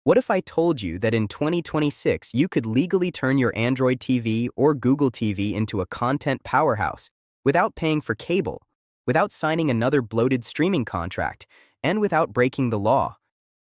What if I told you that in 2026 you could legally turn your Android TV or Google TV into a content powerhouse without paying for cable, without signing another bloated streaming contract, and without breaking the law?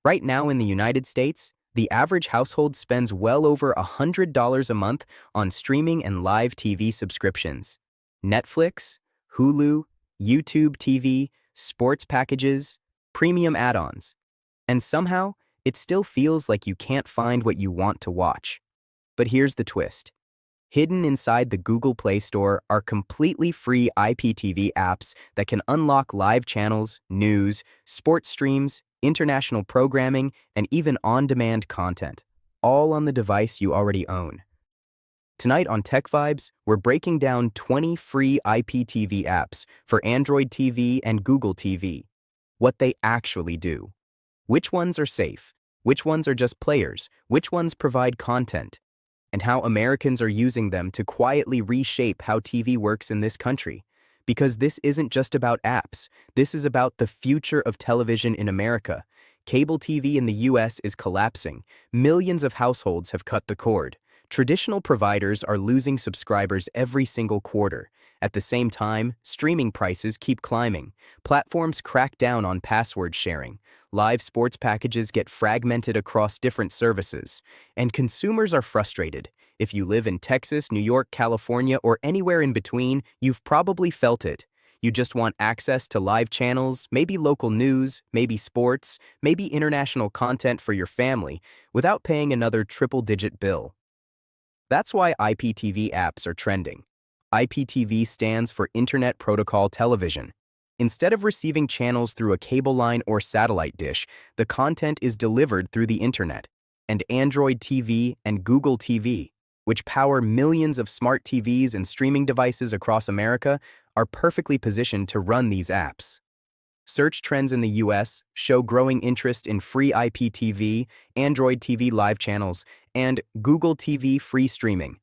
Right now in the United States, the average household spends well over $100 a month on streaming and live TV subscriptions. Netflix, Hulu, YouTube TV, sports packages, premium add-ons. And somehow, it still feels like you can't find what you want to watch. But here's the twist. Hidden inside the Google Play Store are completely free IPTV apps that can unlock live channels, news, sports streams, international programming, and even on-demand content, all on the device you already own. Tonight on Tech Vibes, we're breaking down 20 free IPTV apps for Android TV and Google TV, what they actually do. Which ones are safe? Which ones are just players? Which ones provide content? And how Americans are using them to quietly reshape how TV works in this country. Because this isn't just about apps. This is about the future of television in America. Cable TV in the US is collapsing. Millions of households have cut the cord. Traditional providers are losing subscribers every single quarter. At the same time, streaming prices keep climbing. Platforms crack down on password sharing. Live sports packages get fragmented across different services. And consumers are frustrated. If you live in Texas, New York, California, or anywhere in between, you've probably felt it. You just want access to live channels, maybe local news, maybe sports, maybe international content for your family, without paying another triple-digit bill. That's why IPTV apps are trending. IPTV stands for Internet Protocol Television. Instead of receiving channels through a cable line or satellite dish, the content is delivered through the internet. And Android TV and Google TV, which power millions of smart TVs and streaming devices across America, are perfectly positioned to run these apps. Search trends in the US show growing interest in free IPTV, Android TV live channels, and Google TV free streaming.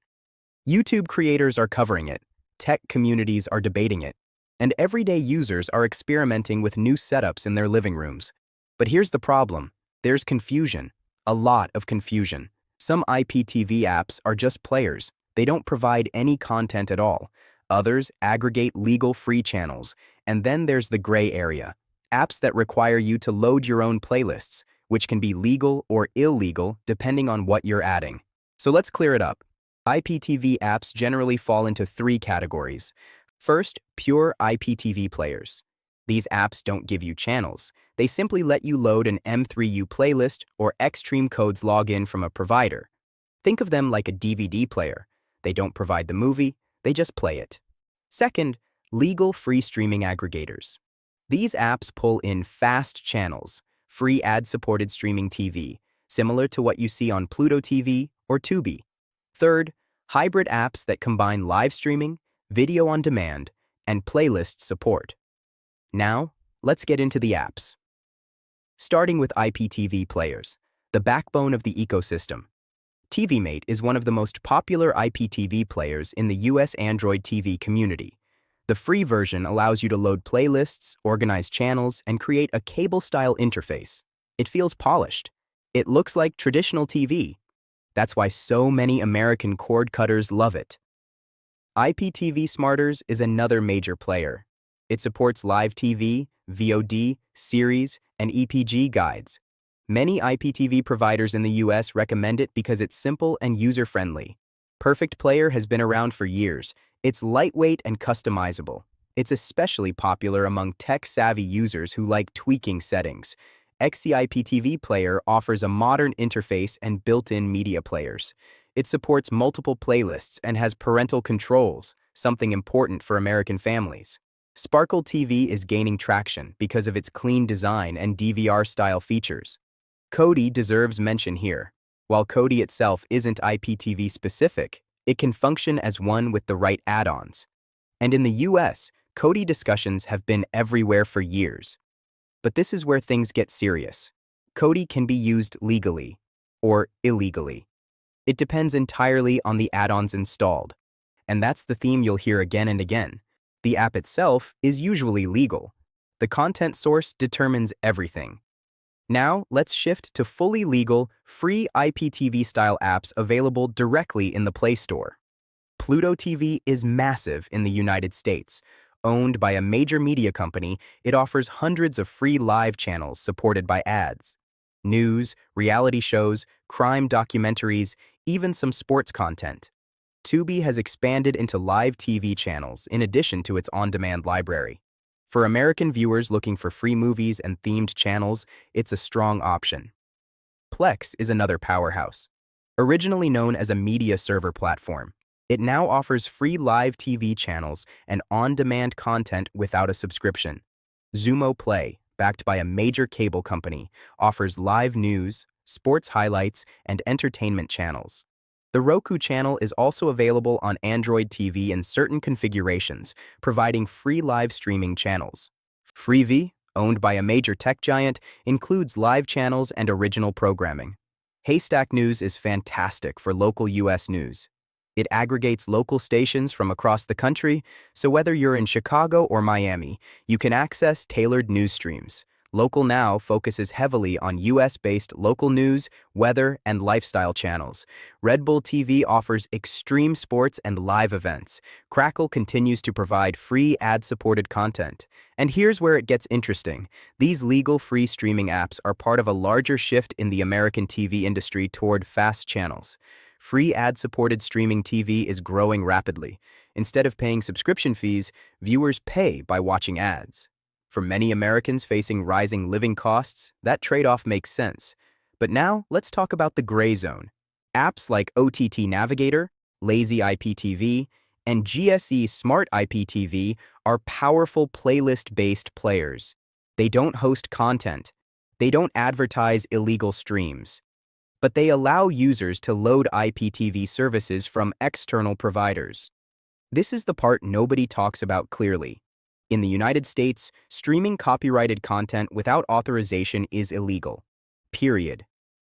YouTube creators are covering it, tech communities are debating it, and everyday users are experimenting with new setups in their living rooms. But here's the problem. There's confusion. A lot of confusion. Some IPTV apps are just players. They don't provide any content at all. Others aggregate legal free channels. And then there's the gray area. Apps that require you to load your own playlists, which can be legal or illegal depending on what you're adding. So let's clear it up. IPTV apps generally fall into three categories. First, pure IPTV players. These apps don't give you channels. They simply let you load an M3U playlist or Xstream codes login from a provider. Think of them like a DVD player. They don't provide the movie, they just play it. Second, legal free streaming aggregators. These apps pull in fast channels, free ad-supported streaming TV, similar to what you see on Pluto TV or Tubi. Third, hybrid apps that combine live streaming, video on demand, and playlist support. Now, let's get into the apps. Starting with IPTV players, the backbone of the ecosystem. TVMate is one of the most popular IPTV players in the US Android TV community. The free version allows you to load playlists, organize channels, and create a cable-style interface. It feels polished. It looks like traditional TV. That's why so many American cord cutters love it. IPTV Smarters is another major player. It supports live TV, VOD, series, and EPG guides. Many IPTV providers in the US recommend it because it's simple and user-friendly. Perfect Player has been around for years. It's lightweight and customizable. It's especially popular among tech-savvy users who like tweaking settings. XCIPTV Player offers a modern interface and built-in media players. It supports multiple playlists and has parental controls, something important for American families. Sparkle TV is gaining traction because of its clean design and DVR-style features. Kodi deserves mention here. While Kodi itself isn't IPTV specific, it can function as one with the right add-ons. And in the US, Kodi discussions have been everywhere for years. But this is where things get serious. Kodi can be used legally or illegally. It depends entirely on the add-ons installed. And that's the theme you'll hear again and again. The app itself is usually legal. The content source determines everything. Now, let's shift to fully legal, free IPTV-style apps available directly in the Play Store. Pluto TV is massive in the United States. Owned by a major media company, it offers hundreds of free live channels supported by ads. News, reality shows, crime documentaries, even some sports content. Tubi has expanded into live TV channels in addition to its on-demand library. For American viewers looking for free movies and themed channels, it's a strong option. Plex is another powerhouse. Originally known as a media server platform, it now offers free live TV channels and on-demand content without a subscription. Xumo Play, backed by a major cable company, offers live news, sports highlights, and entertainment channels. The Roku channel is also available on Android TV in certain configurations, providing free live streaming channels. Freevee, owned by a major tech giant, includes live channels and original programming. Haystack News is fantastic for local U.S. news. It aggregates local stations from across the country, so whether you're in Chicago or Miami, you can access tailored news streams. Local Now focuses heavily on U.S.-based local news, weather, and lifestyle channels. Red Bull TV offers extreme sports and live events. Crackle continues to provide free ad-supported content. And here's where it gets interesting. These legal free streaming apps are part of a larger shift in the American TV industry toward fast channels. Free ad-supported streaming TV is growing rapidly. Instead of paying subscription fees, viewers pay by watching ads. For many Americans facing rising living costs, that trade-off makes sense. But now, let's talk about the gray zone. Apps like OTT Navigator, Lazy IPTV, and GSE Smart IPTV are powerful playlist-based players. They don't host content. They don't advertise illegal streams. But they allow users to load IPTV services from external providers. This is the part nobody talks about clearly. In the United States, streaming copyrighted content without authorization is illegal. Period.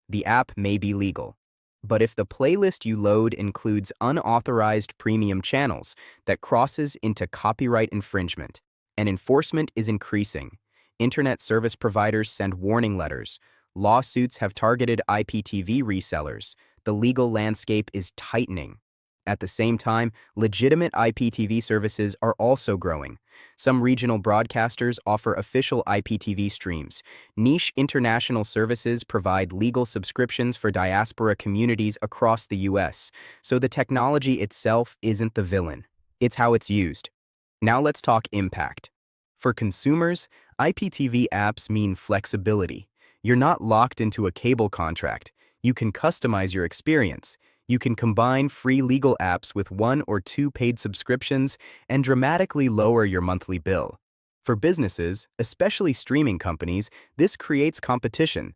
The app may be legal. But if the playlist you load includes unauthorized premium channels, that crosses into copyright infringement, and enforcement is increasing. Internet service providers send warning letters. Lawsuits have targeted IPTV resellers. The legal landscape is tightening. At the same time, legitimate IPTV services are also growing. Some regional broadcasters offer official IPTV streams. Niche international services provide legal subscriptions for diaspora communities across the U.S., so the technology itself isn't the villain. It's how it's used. Now let's talk impact. For consumers, IPTV apps mean flexibility. You're not locked into a cable contract. You can customize your experience. You can combine free legal apps with 1 or 2 paid subscriptions and dramatically lower your monthly bill. For businesses, especially streaming companies, this creates competition.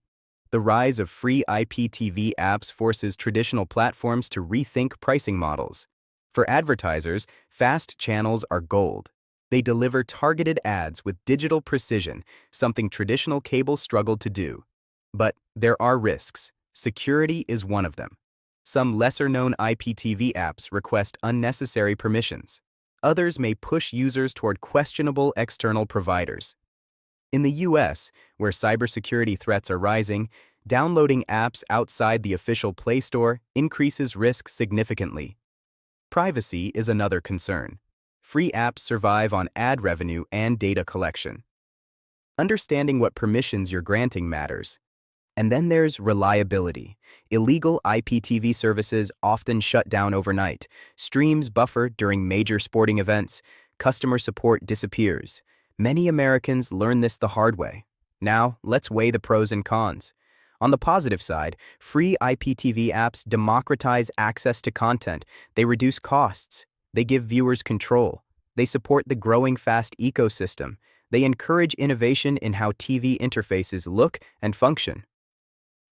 The rise of free IPTV apps forces traditional platforms to rethink pricing models. For advertisers, fast channels are gold. They deliver targeted ads with digital precision, something traditional cable struggled to do. But there are risks. Security is one of them. Some lesser-known IPTV apps request unnecessary permissions. Others may push users toward questionable external providers. In the US, where cybersecurity threats are rising, downloading apps outside the official Play Store increases risk significantly. Privacy is another concern. Free apps survive on ad revenue and data collection. Understanding what permissions you're granting matters. And then there's reliability. Illegal IPTV services often shut down overnight. Streams buffer during major sporting events. Customer support disappears. Many Americans learn this the hard way. Now, let's weigh the pros and cons. On the positive side, free IPTV apps democratize access to content. They reduce costs. They give viewers control. They support the growing fast ecosystem. They encourage innovation in how TV interfaces look and function.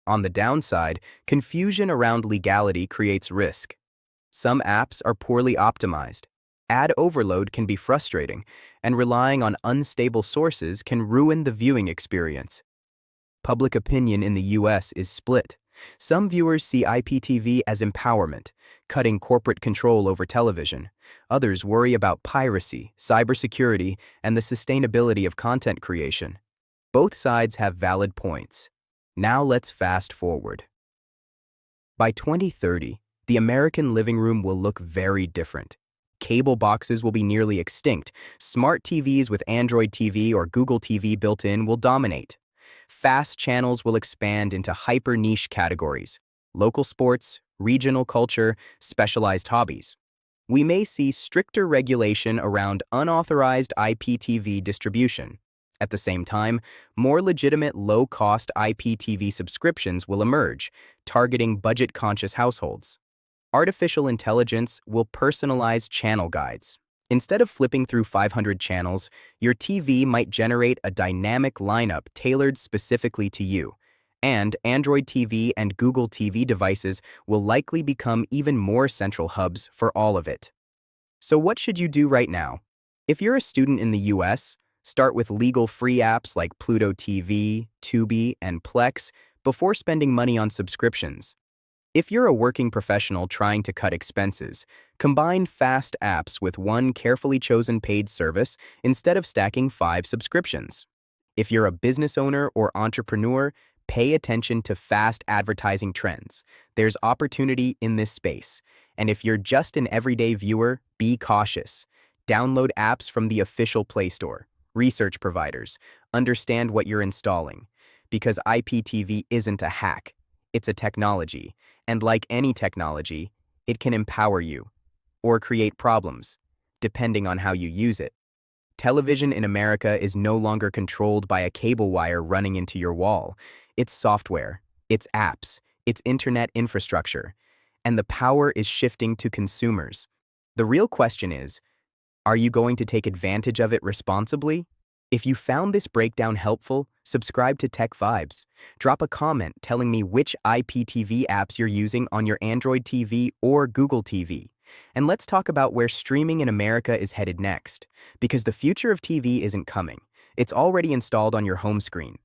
On the downside, confusion around legality creates risk. Some apps are poorly optimized. Ad overload can be frustrating, and relying on unstable sources can ruin the viewing experience. Public opinion in the U.S. is split. Some viewers see IPTV as empowerment, cutting corporate control over television. Others worry about piracy, cybersecurity, and the sustainability of content creation. Both sides have valid points. Now let's fast forward. By 2030, the American living room will look very different. Cable boxes will be nearly extinct. Smart TVs with Android TV or Google TV built in will dominate. Fast channels will expand into hyper-niche categories: local sports, regional culture, specialized hobbies. We may see stricter regulation around unauthorized IPTV distribution. At the same time, more legitimate low-cost IPTV subscriptions will emerge, targeting budget-conscious households. Artificial intelligence will personalize channel guides. Instead of flipping through 500 channels, your TV might generate a dynamic lineup tailored specifically to you. And Android TV and Google TV devices will likely become even more central hubs for all of it. So what should you do right now? If you're a student in the US, start with legal-free apps like Pluto TV, Tubi, and Plex before spending money on subscriptions. If you're a working professional trying to cut expenses, combine fast apps with one carefully chosen paid service instead of stacking 5 subscriptions. If you're a business owner or entrepreneur, pay attention to fast advertising trends. There's opportunity in this space. And if you're just an everyday viewer, be cautious. Download apps from the official Play Store. Research providers. Understand what you're installing. Because IPTV isn't a hack. It's a technology. And like any technology, it can empower you or create problems, depending on how you use it. Television in America is no longer controlled by a cable wire running into your wall. It's software, it's apps, it's internet infrastructure, and the power is shifting to consumers. The real question is, are you going to take advantage of it responsibly? If you found this breakdown helpful, subscribe to Tech Vibes. Drop a comment telling me which IPTV apps you're using on your Android TV or Google TV. And let's talk about where streaming in America is headed next. Because the future of TV isn't coming. It's already installed on your home screen.